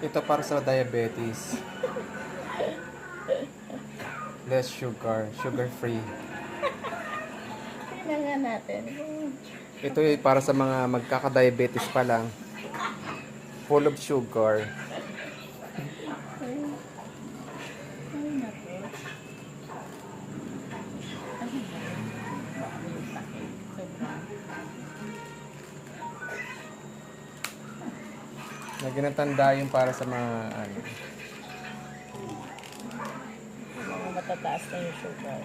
Ito para sa diabetes. Less sugar. Sugar free. Tingnan nga natin. Ito ay para sa mga magkaka-diabetes pa lang. Full of sugar. Ay, ay naku. Ano ba? May sakit. Sobrang. Naginatanda yung para sa mga ano, Mga matataas na yung sugar.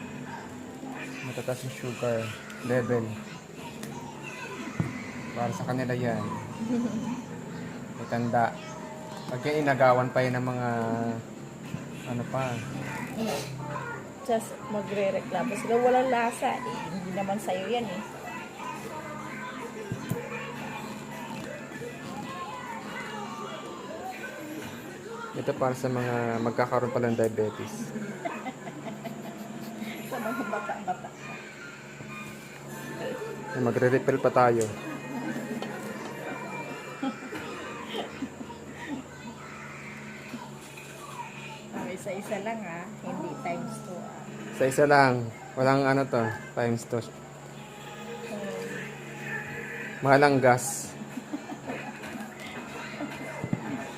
matataas yung sugar level. Para sa kanila yan. May tanda. Pag yung inagawan pa yun ng mga ano pa. Just magre-reklamo sila. Walang lasa. Eh, hindi naman sa'yo yan eh. Ito para sa mga magkakaroon pa ng diabetes. Sa mga bata-bata. Magre-refill pa tayo. Isa-isa lang ah. Hindi times 2 ah. Sa isa lang. Walang ano to. Times 2. Mahalang gas.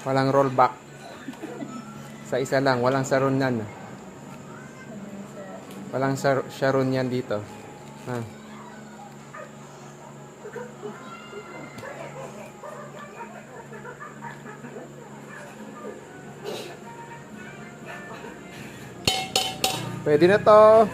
Walang rollback. Sa isa lang. Walang saron yan. Walang sharon yan dito. Ha. Pwede na to.